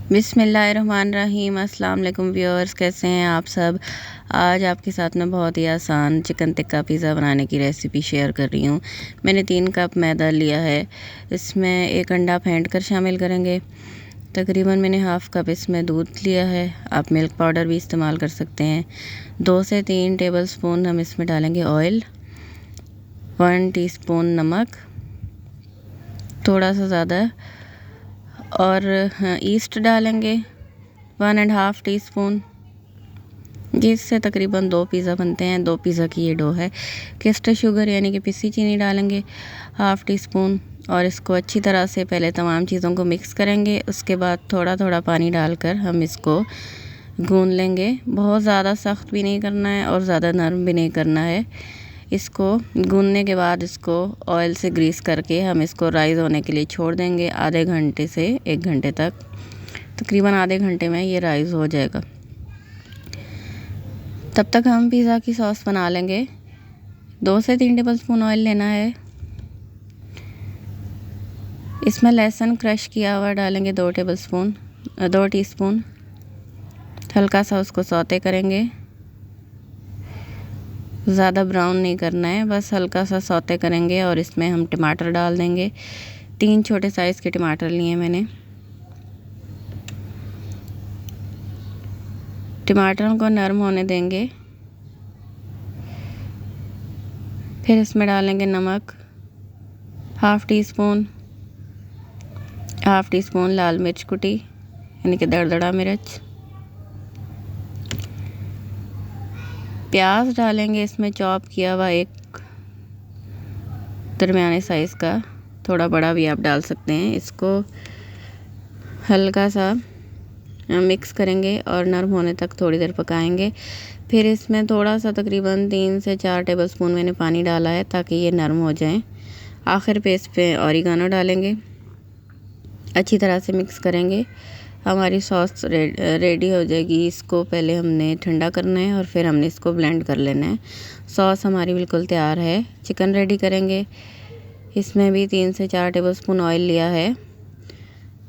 बिस्मिल्लाहिर्रहमानिर्रहीम। अस्सलाम वालेकुम व्यूअर्स, कैसे हैं आप सब। आज आपके साथ में बहुत ही आसान चिकन टिक्का पिज़्ज़ा बनाने की रेसिपी शेयर कर रही हूँ। मैंने 3 कप मैदा लिया है, इसमें 1 अंडा फेंट कर शामिल करेंगे। तकरीबन मैंने हाफ़ कप इसमें दूध लिया है, आप मिल्क पाउडर भी इस्तेमाल कर सकते हैं। 2 से 3 टेबल स्पून हम इसमें डालेंगे ऑयल, 1 टीस्पून नमक, थोड़ा सा ज़्यादा, और ईस्ट डालेंगे 1.5 टीस्पून। जिससे तकरीबन 2 पिज़्ज़ा बनते हैं। 2 पिज़्ज़ा की ये डो है। केस्टर शुगर यानी कि पिसी चीनी डालेंगे 1/2 टीस्पून, और इसको अच्छी तरह से पहले तमाम चीज़ों को मिक्स करेंगे। उसके बाद थोड़ा थोड़ा पानी डालकर हम इसको गूंद लेंगे। बहुत ज़्यादा सख्त भी नहीं करना है और ज़्यादा नरम भी नहीं करना है। इसको गूंदने के बाद इसको ऑयल से ग्रीस करके हम इसको राइज़ होने के लिए छोड़ देंगे आधे घंटे से 1 घंटे तक। तकरीबन आधे घंटे में ये राइज़ हो जाएगा। तब तक हम पिज़्ज़ा की सॉस बना लेंगे। 2 से 3 टेबल स्पून ऑयल लेना है। इसमें लहसुन क्रश किया हुआ डालेंगे 2 टीस्पून। हल्का सा उसको सौते करेंगे, ज़्यादा ब्राउन नहीं करना है, बस हल्का सा सौते करेंगे। और इसमें हम टमाटर डाल देंगे। 3 छोटे साइज़ के टमाटर लिए मैंने। टमाटरों को नरम होने देंगे। फिर इसमें डालेंगे नमक 1/2 टीस्पून, 1/2 टीस्पून लाल मिर्च कुटी यानी कि दरदरा मिर्च। प्याज डालेंगे इसमें चॉप किया हुआ, एक दरमियाने साइज़ का, थोड़ा बड़ा भी आप डाल सकते हैं। इसको हल्का सा मिक्स करेंगे और नरम होने तक थोड़ी देर पकाएंगे। फिर इसमें थोड़ा सा तकरीबन 3 से 4 टेबल स्पून मैंने पानी डाला है ताकि ये नरम हो जाएं। आखिर पे इस पे ऑरिगानो डालेंगे, अच्छी तरह से मिक्स करेंगे। हमारी सॉस रेडी हो जाएगी। इसको पहले हमने ठंडा करना है और फिर हमने इसको ब्लेंड कर लेना है। सॉस हमारी बिल्कुल तैयार है। चिकन रेडी करेंगे। इसमें भी 3 से 4 टेबल स्पून ऑयल लिया है।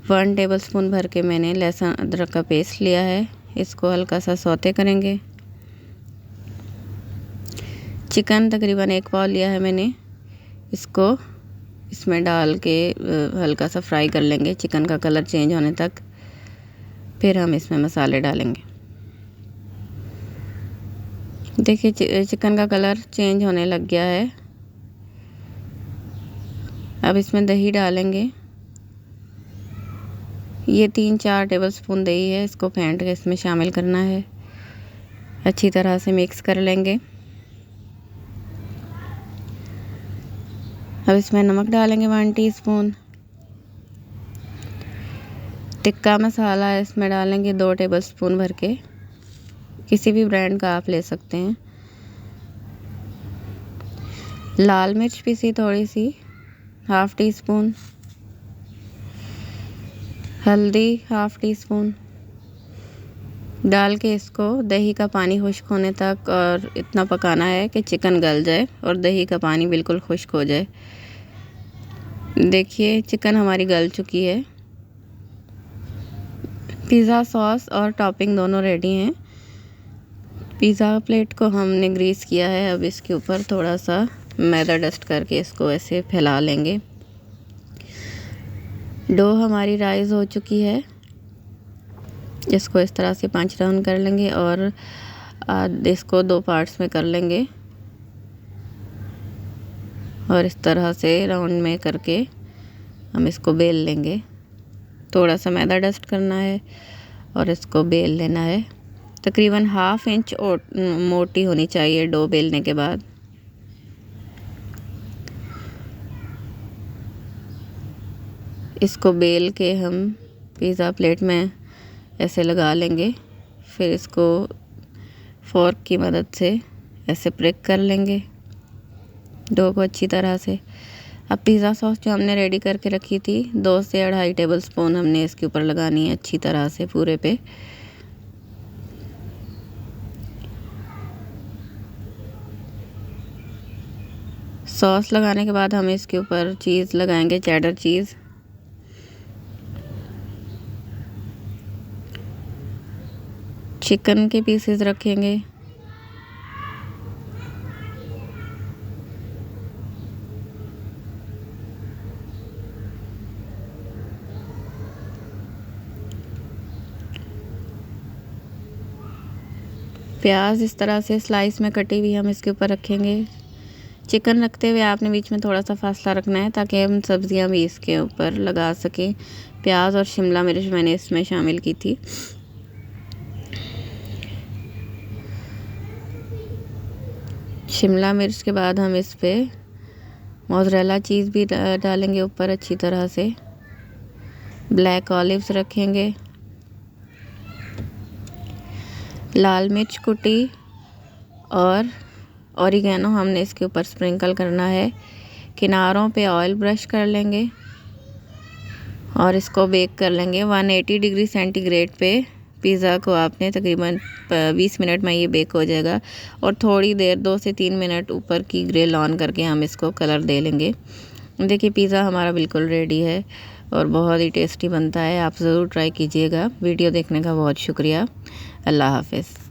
1 टेबल स्पून भर के मैंने लहसुन अदरक का पेस्ट लिया है। इसको हल्का सा सौते करेंगे। चिकन तकरीबन 1 पाव लिया है मैंने। इसको इसमें डाल के हल्का सा फ्राई कर लेंगे चिकन का कलर चेंज होने तक। फिर हम इसमें मसाले डालेंगे। देखिए चिकन का कलर चेंज होने लग गया है। अब इसमें दही डालेंगे। ये 3-4 टेबल स्पून दही है। इसको फेंट के इसमें शामिल करना है। अच्छी तरह से मिक्स कर लेंगे। अब इसमें नमक डालेंगे 1 टीस्पून। टिक्का मसाला इसमें डालेंगे 2 टेबल स्पून भर के, किसी भी ब्रांड का आप ले सकते हैं। लाल मिर्च पीसी थोड़ी सी 1/2 टीस्पून। हल्दी 1/2 टीस्पून डाल के इसको दही का पानी खुश्क होने तक और इतना पकाना है कि चिकन गल जाए और दही का पानी बिल्कुल खुश्क हो जाए। देखिए चिकन हमारी गल चुकी है। पिज़्ज़ा सॉस और टॉपिंग दोनों रेडी हैं। पिज़्ज़ा प्लेट को हमने ग्रीस किया है। अब इसके ऊपर थोड़ा सा मैदा डस्ट करके इसको ऐसे फैला लेंगे। डो हमारी राइज़ हो चुकी है। इसको इस तरह से 5 राउंड कर लेंगे और इसको 2 पार्ट्स में कर लेंगे और इस तरह से राउंड में करके हम इसको बेल लेंगे। थोड़ा सा मैदा डस्ट करना है और इसको बेल लेना है। तकरीबन 1/2 इंच मोटी होनी चाहिए डो बेलने के बाद। इसको बेल के हम पिज़्ज़ा प्लेट में ऐसे लगा लेंगे। फिर इसको फोर्क की मदद से ऐसे प्रेक कर लेंगे डो को अच्छी तरह से। अब पिज़्ज़ा सॉस जो हमने रेडी करके रखी थी 2 से 2.5 टेबल स्पून हमने इसके ऊपर लगानी है अच्छी तरह से पूरे पे। सॉस लगाने के बाद हम इसके ऊपर चीज़ लगाएंगे, चेडर चीज़। चिकन के पीसेस रखेंगे। प्याज इस तरह से स्लाइस में कटी हुई हम इसके ऊपर रखेंगे। चिकन रखते हुए आपने बीच में थोड़ा सा फासला रखना है ताकि हम सब्जियां भी इसके ऊपर लगा सकें। प्याज और शिमला मिर्च मैंने इसमें शामिल की थी। शिमला मिर्च के बाद हम इस पे मोज़रेला चीज़ भी डालेंगे ऊपर अच्छी तरह से। ब्लैक ऑलिव्स रखेंगे। लाल मिर्च कुटी और ऑरिगेनो हमने इसके ऊपर स्प्रिंकल करना है। किनारों पे ऑयल ब्रश कर लेंगे और इसको बेक कर लेंगे 180 डिग्री सेंटीग्रेड पे। पिज़्ज़ा को आपने तकरीबन 20 मिनट में ये बेक हो जाएगा और थोड़ी देर 2 से 3 मिनट ऊपर की ग्रिल ऑन करके हम इसको कलर दे लेंगे। देखिए पिज़्ज़ा हमारा बिल्कुल रेडी है और बहुत ही टेस्टी बनता है। आप ज़रूर ट्राई कीजिएगा। वीडियो देखने का बहुत शुक्रिया। अल्लाह हाफ़िज़।